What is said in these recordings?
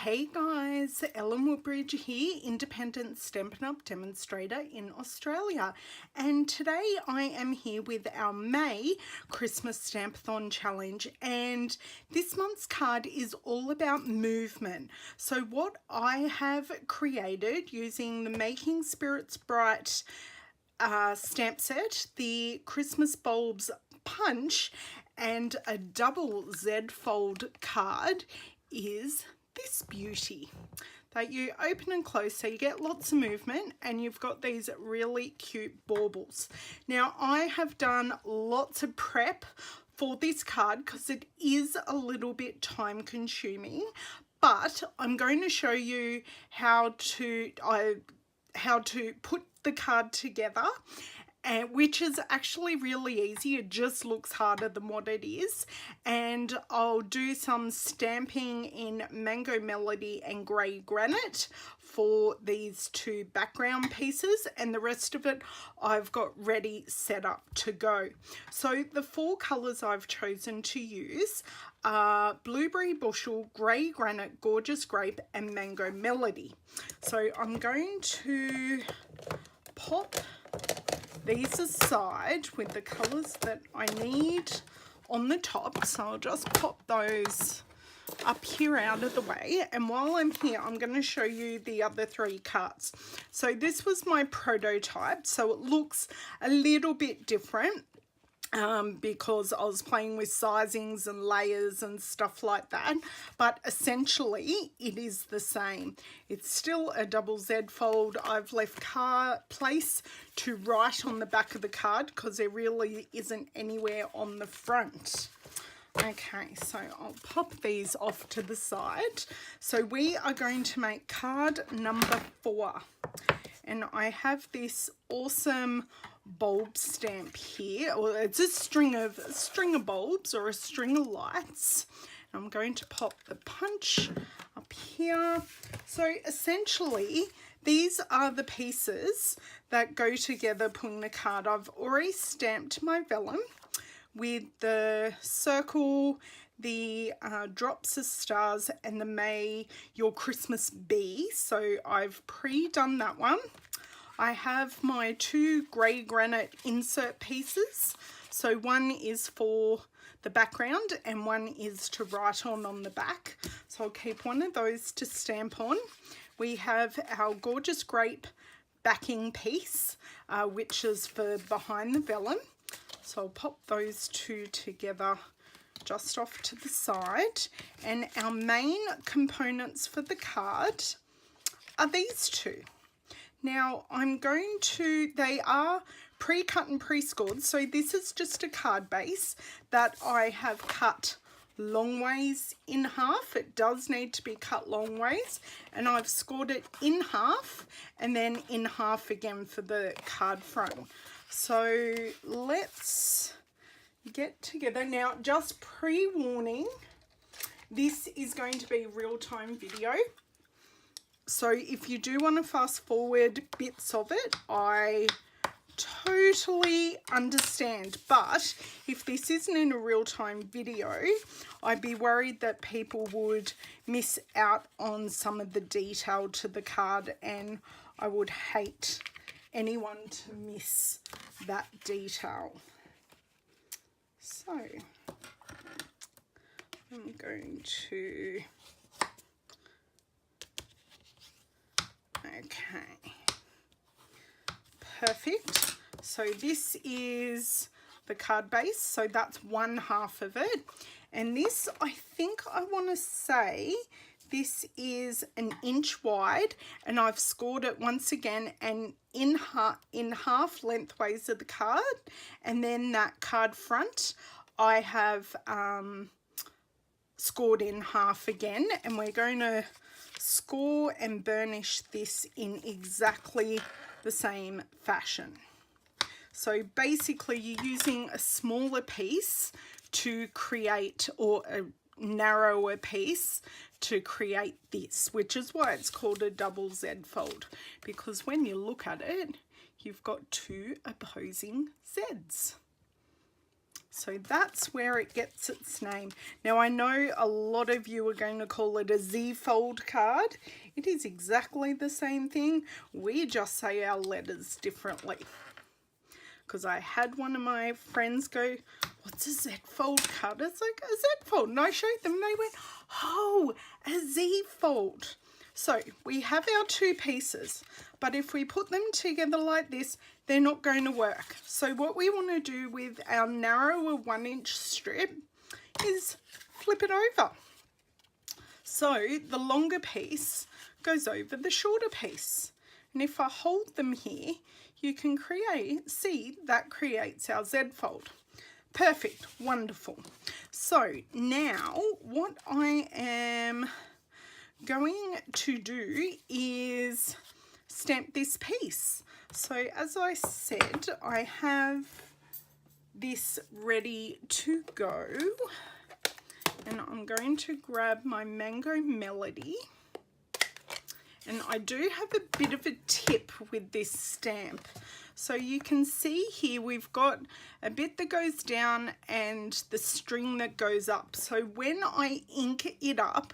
Hey guys, Ellen Woodbridge here, independent Stampin' Up! Demonstrator in Australia, and today I am here with our May Christmas Stampathon challenge, and this month's card is all about movement. So what I have created using the Making Spirits Bright stamp set, the Christmas Bulbs Punch, and a double Z fold card is this beauty that you open and close, so you get lots of movement, and you've got these really cute baubles. Now I have done lots of prep for this card because it is a little bit time consuming, but I'm going to show you how to put the card together, which is actually really easy. It just looks harder than what it is, and I'll do some stamping in Mango Melody and Grey Granite for these two background pieces, and the rest of it I've got ready set up to go. So the four colours I've chosen to use are Blueberry Bushel, Grey Granite, Gorgeous Grape and Mango Melody. So I'm going to pop these aside with the colours that I need on the top, so I'll just pop those up here out of the way, and while I'm here I'm going to show you the other three cards. So this was my prototype, so it looks a little bit different because I was playing with sizings and layers and stuff like that, but essentially it is the same. It's still a double Z fold. I've left place to write on the back of the card because there really isn't anywhere on the front. Okay, so I'll pop these off to the side. So we are going to make card number 4, and I have this awesome bulb stamp here, or it's a string of bulbs or a string of lights. I'm going to pop the punch up here. So essentially these are the pieces that go together putting the card. I've already stamped my vellum with the circle, the drops of stars and the May Your Christmas Be. So I've pre-done that one. I have my two Grey Granite insert pieces. So one is for the background and one is to write on the back. So I'll keep one of those to stamp on. We have our Gorgeous Grape backing piece, which is for behind the vellum. So I'll pop those two together just off to the side. And our main components for the card are these two. Now they are pre-cut and pre-scored, so this is just a card base that I have cut long ways in half. It does need to be cut long ways, and I've scored it in half and then in half again for the card front. So let's get together. Now, just pre-warning, this is going to be real-time video. So if you do want to fast forward bits of it, I totally understand. But if this isn't in a real-time video, I'd be worried that people would miss out on some of the detail to the card, and I would hate anyone to miss that detail. So I'm going to... Okay, perfect. So this is the card base, so that's one half of it, and this, I think I want to say this is an inch wide, and I've scored it once again and in half lengthways of the card, and then that card front I have scored in half again, and we're going to score and burnish this in exactly the same fashion. So basically you're using a smaller piece to create, or a narrower piece to create this, which is why it's called a double Z fold, because when you look at it you've got two opposing Zs. So that's where it gets its name. Now I know a lot of you are going to call it a Z-fold card. It is exactly the same thing. We just say our letters differently. Because I had one of my friends go, what's a Z-fold card? It's like a Z-fold. And I showed them and they went, oh, a Z-fold. So we have our two pieces, but if we put them together like this, they're not going to work. So what we want to do with our narrower 1-inch strip is flip it over. So the longer piece goes over the shorter piece. And if I hold them here, you can see that creates our Z-fold. Perfect, wonderful. So now what I am going to do is stamp this piece. So as I said, I have this ready to go, and I'm going to grab my Mango Melody. And I do have a bit of a tip with this stamp. So you can see here we've got a bit that goes down and the string that goes up. So when I ink it up,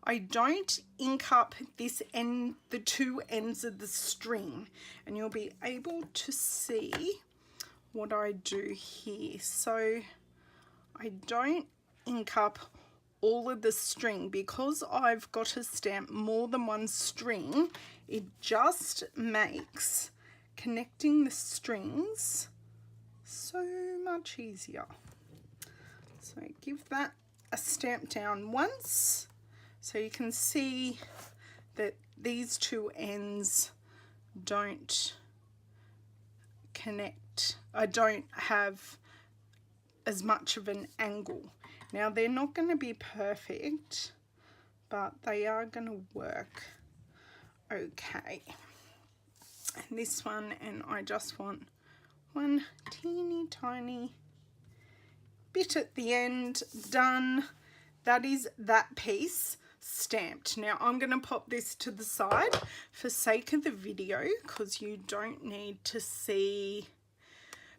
I don't ink up this end, the two ends of the string, and you'll be able to see what I do here. So I don't ink up all of the string because I've got to stamp more than one string. It just makes connecting the strings so much easier. So give that a stamp down once. So you can see that these two ends don't connect. I don't have as much of an angle. Now they're not going to be perfect, but they are going to work okay. And this one, and I just want one teeny tiny bit at the end done. That is that piece stamped. Now I'm going to pop this to the side for sake of the video because you don't need to see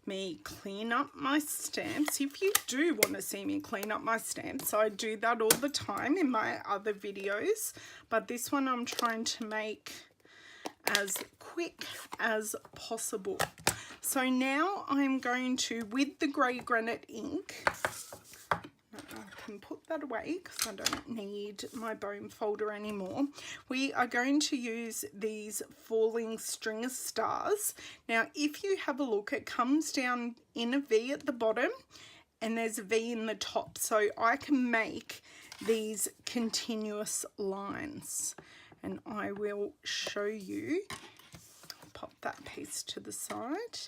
me clean up my stamps. If you do want to see me clean up my stamps, I do that all the time in my other videos, but this one I'm trying to make as quick as possible. So now I'm going to, with the grey granite ink, I can put that away because I don't need my bone folder anymore. We are going to use these falling string of stars. Now if you have a look, it comes down in a V at the bottom and there's a V in the top, so I can make these continuous lines, and I will show you. I'll pop that piece to the side.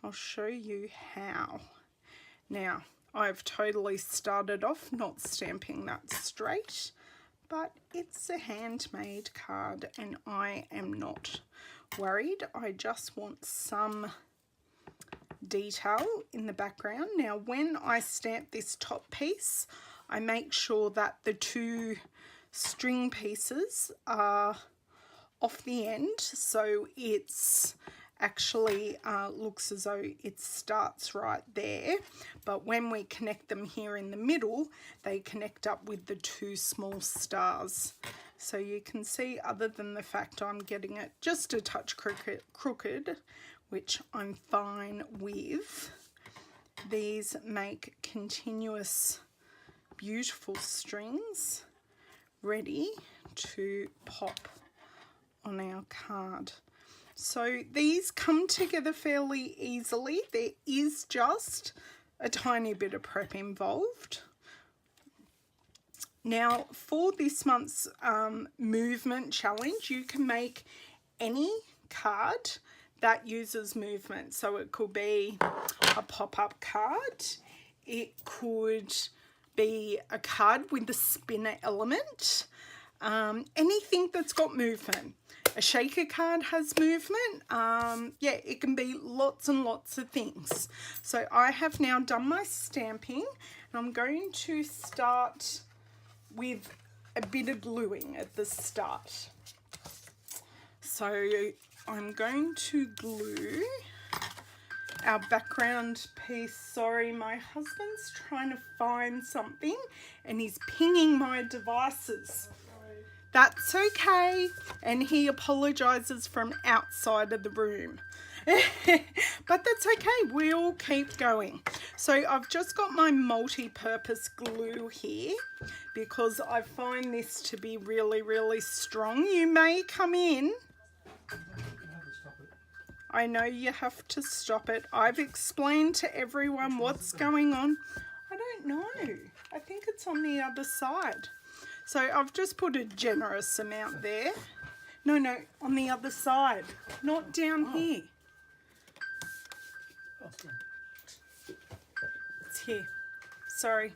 I'll show you how. Now I've totally started off not stamping that straight, but it's a handmade card and I am not worried. I just want some detail in the background. Now when I stamp this top piece, I make sure that the two string pieces are off the end, so it's actually looks as though it starts right there, but when we connect them here in the middle, they connect up with the two small stars. So you can see, other than the fact I'm getting it just a touch crooked, which I'm fine with, these make continuous beautiful strings ready to pop on our card. So these come together fairly easily. There is just a tiny bit of prep involved. Now for this month's movement challenge, you can make any card that uses movement. So it could be a pop-up card. It could be a card with the spinner element. Anything that's got movement. A shaker card has movement. Yeah, it can be lots and lots of things. So I have now done my stamping, and I'm going to start with a bit of gluing at the start. So I'm going to glue our background piece. Sorry, my husband's trying to find something and he's pinging my devices. That's okay, and he apologises from outside of the room. But that's okay, we'll keep going. So I've just got my multi-purpose glue here because I find this to be really, really strong. You may come in. I know you have to stop it. I've explained to everyone what's going on. I don't know. I think it's on the other side. So I've just put a generous amount there. No, on the other side, not down here. It's here. Sorry.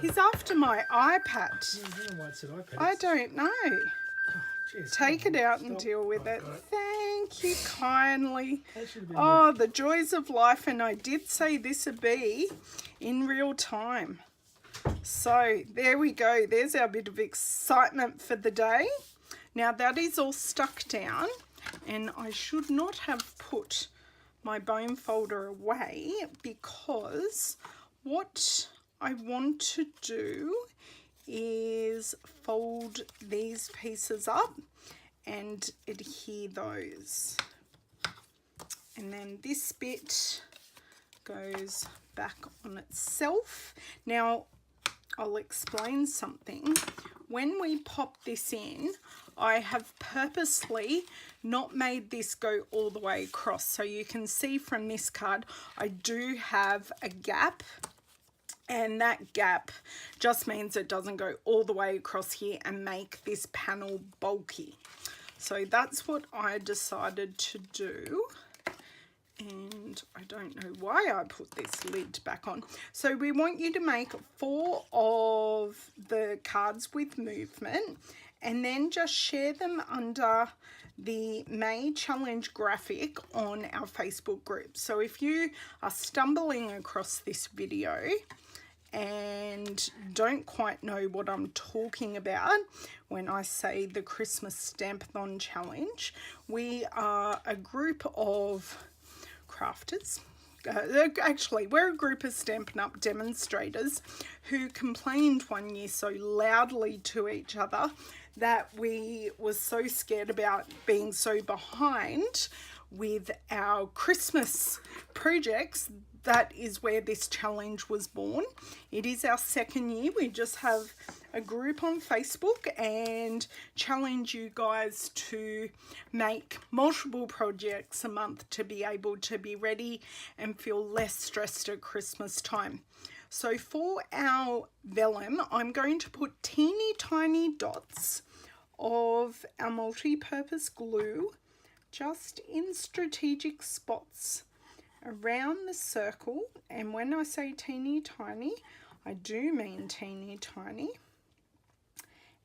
He's after my iPad. I don't know. Take it out and deal with it. Thank you kindly. Oh, the joys of life. And I did say this would be in real time. So there we go. There's our bit of excitement for the day. Now that is all stuck down, and I should not have put my bone folder away because what I want to do is fold these pieces up and adhere those. And then this bit goes back on itself. Now, I'll explain something. When we pop this in, I have purposely not made this go all the way across. So you can see from this card, I do have a gap, and that gap just means it doesn't go all the way across here and make this panel bulky. So that's what I decided to do. And I don't know why I put this lid back on. So we want you to make 4 of the cards with movement and then just share them under the May Challenge graphic on our Facebook group. So if you are stumbling across this video and don't quite know what I'm talking about when I say the Christmas Stampathon Challenge, we are a group of crafters. Actually, we're a group of Stampin' Up! Demonstrators who complained one year so loudly to each other that we were so scared about being so behind with our Christmas projects. That is where this challenge was born. It is our 2nd year. We just have a group on Facebook and challenge you guys to make multiple projects a month to be able to be ready and feel less stressed at Christmas time. So for our vellum, I'm going to put teeny tiny dots of our multi-purpose glue just in strategic spots around the circle. And when I say teeny tiny, I do mean teeny tiny.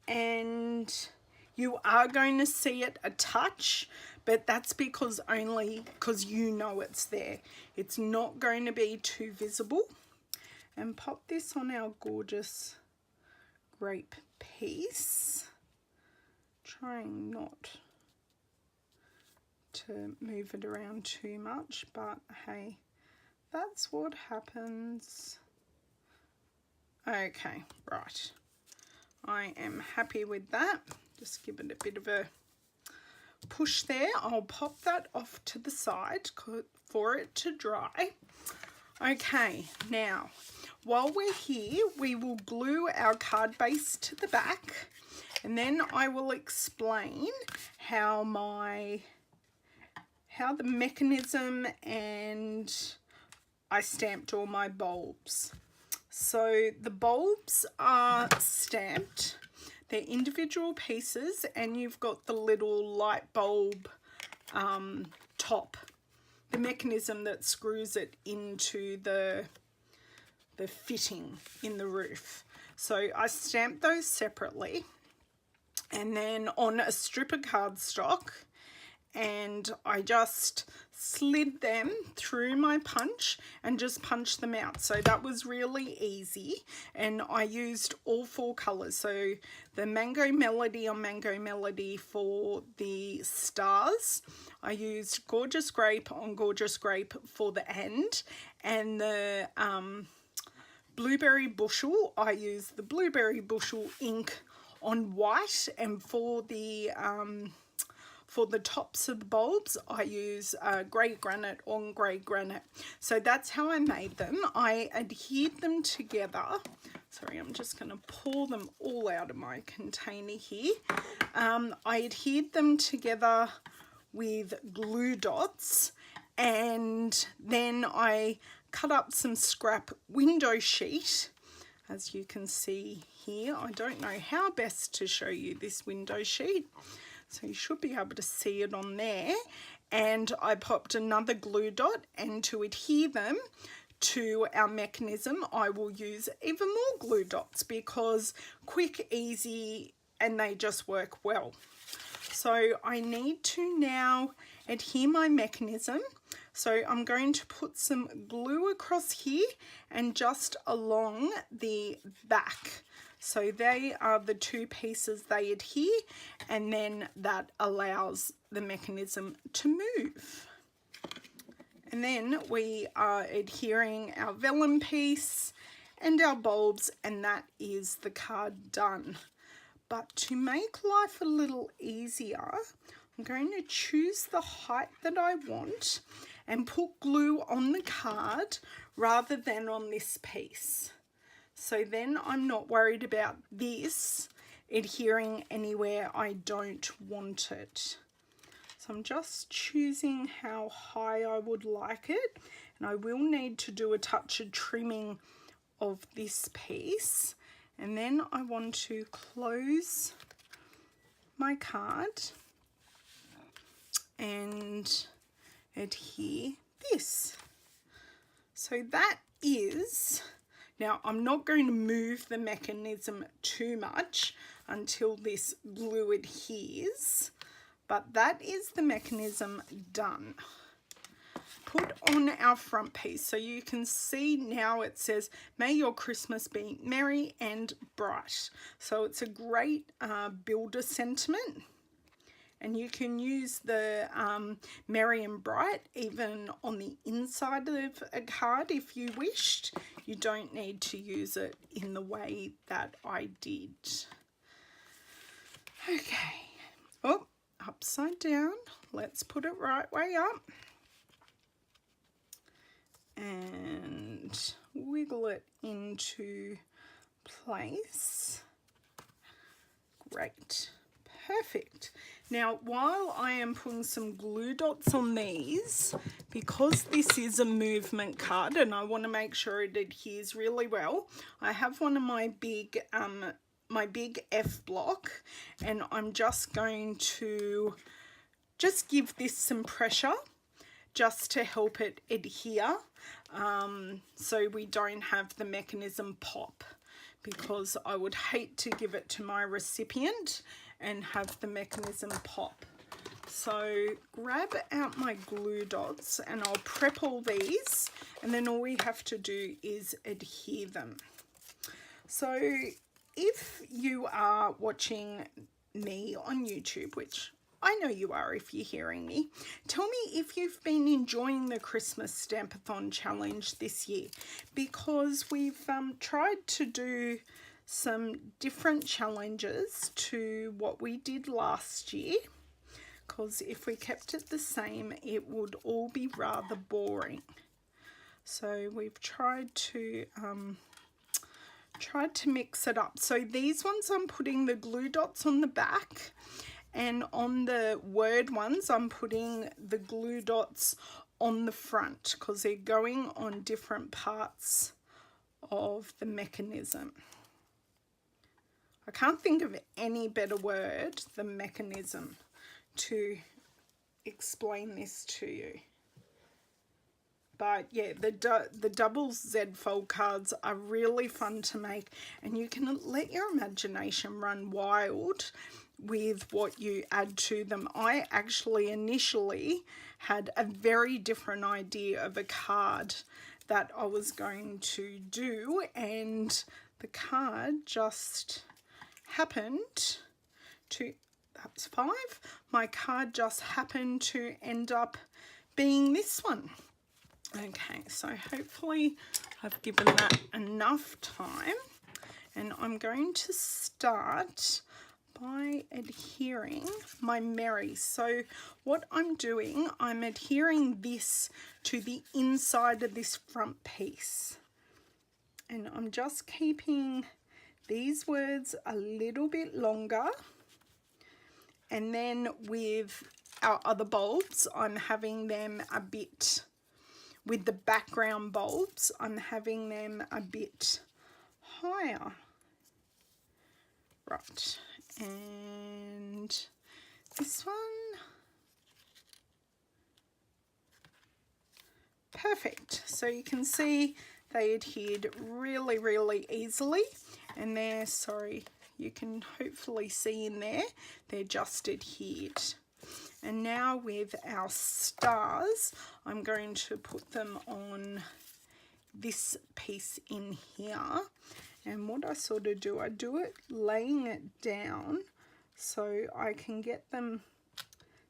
And you are going to see it a touch, but that's only because you know it's there. It's not going to be too visible. And pop this on our gorgeous grape piece. Trying not to move it around too much, but hey, that's what happens. Okay, right. I am happy with that. Just give it a bit of a push there. I'll pop that off to the side for it to dry. Okay, now, while we're here, we will glue our card base to the back, and then I will explain how the mechanism, and I stamped all my bulbs. So the bulbs are stamped. They're individual pieces, and you've got the little light bulb top, the mechanism that screws it into the fitting in the roof. So I stamped those separately, and then on a strip of cardstock, and I just slid them through my punch and just punched them out. So that was really easy, and I used all 4 colours. So the Mango Melody on Mango Melody for the stars, I used Gorgeous Grape on Gorgeous Grape for the end, and the Blueberry Bushel, I used the Blueberry Bushel ink on white, and for the tops of the bulbs I use grey granite on grey granite. So that's how I made them. I adhered them together. Sorry, I'm just going to pour them all out of my container here. I adhered them together with glue dots, and then I cut up some scrap window sheet, as you can see here. I don't know how best to show you this window sheet, so you should be able to see it on there. And I popped another glue dot, and to adhere them to our mechanism I will use even more glue dots, because quick, easy, and they just work well. So I need to now adhere my mechanism. So I'm going to put some glue across here and just along the back. So they are the 2 pieces they adhere, and then that allows the mechanism to move. And then we are adhering our vellum piece and our bulbs, and that is the card done. But to make life a little easier, I'm going to choose the height that I want and put glue on the card rather than on this piece. So then I'm not worried about this adhering anywhere I don't want it. So I'm just choosing how high I would like it, and I will need to do a touch of trimming of this piece. And then I want to close my card and adhere this. So that is, now I'm not going to move the mechanism too much until this glue adheres, but that is the mechanism done. Put on our front piece, so you can see now it says, "May your Christmas be merry and bright." So it's a great builder sentiment, and you can use the merry and bright even on the inside of a card if you wished. You don't need to use it in the way that I did. Okay, oh, upside down. Let's put it right way up. And wiggle it into place. Great, perfect. Now, while I am putting some glue dots on these, because this is a movement card and I want to make sure it adheres really well, I have one of my big F block, and I'm just going to just give this some pressure just to help it adhere, so we don't have the mechanism pop, because I would hate to give it to my recipient and have the mechanism pop. So grab out my glue dots, and I'll prep all these, and then all we have to do is adhere them. So if you are watching me on YouTube, which I know you are if you're hearing me, tell me if you've been enjoying the Christmas Stampathon challenge this year, because we've tried to do some different challenges to what we did last year, because if we kept it the same it would all be rather boring. So we've tried to mix it up. So these ones I'm putting the glue dots on the back, and on the word ones I'm putting the glue dots on the front, because they're going on different parts of the mechanism. I can't think of any better word than mechanism to explain this to you. But yeah, the double Z fold cards are really fun to make, and you can let your imagination run wild with what you add to them. I actually initially had a very different idea of a card that I was going to do, and the card just happened to, that's 5, my card just happened to end up being this one. Okay, so hopefully I've given that enough time, and I'm going to start by adhering my Mary. So what I'm doing, I'm adhering this to the inside of this front piece, and I'm just keeping these words a little bit longer, and then with our other bulbs I'm having them a bit, with the background bulbs I'm having them a bit higher. Right, and this one, perfect. So you can see they adhered really, really easily, and there, sorry, you can hopefully see in there, they're just adhered. And now with our stars, I'm going to put them on this piece in here. And what I sort of do, I do it laying it down so I can get them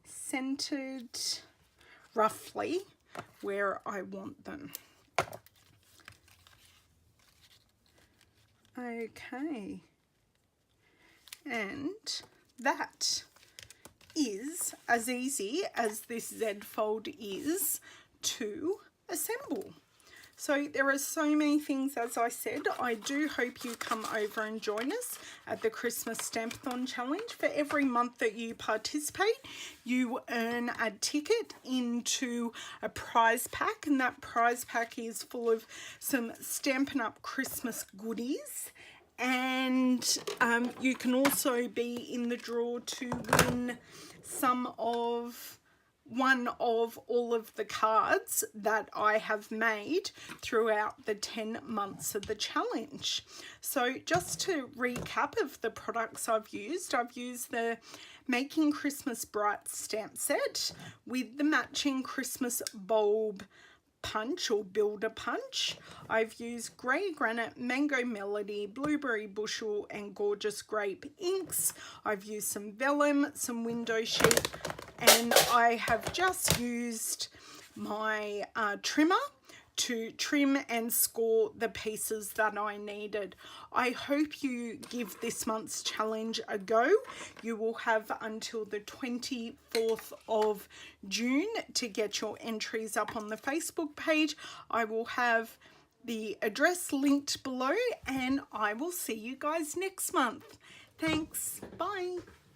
centered roughly where I want them. Okay, and that is as easy as this Z fold is to assemble. So there are so many things, as I said. I do hope you come over and join us at the Christmas Stampathon Challenge. For every month that you participate, you earn a ticket into a prize pack, and that prize pack is full of some Stampin' Up! Christmas goodies. And you can also be in the draw to win one of all of the cards that I have made throughout the 10 months of the challenge. So just to recap of the products I've used the Making Christmas Bright stamp set with the matching Christmas bulb punch or builder punch. I've used Grey Granite, Mango Melody, Blueberry Bushel and Gorgeous Grape inks. I've used some vellum, some window sheet, and I have just used my trimmer to trim and score the pieces that I needed. I hope you give this month's challenge a go. You will have until the 24th of June to get your entries up on the Facebook page. I will have the address linked below, and I will see you guys next month. Thanks. Bye.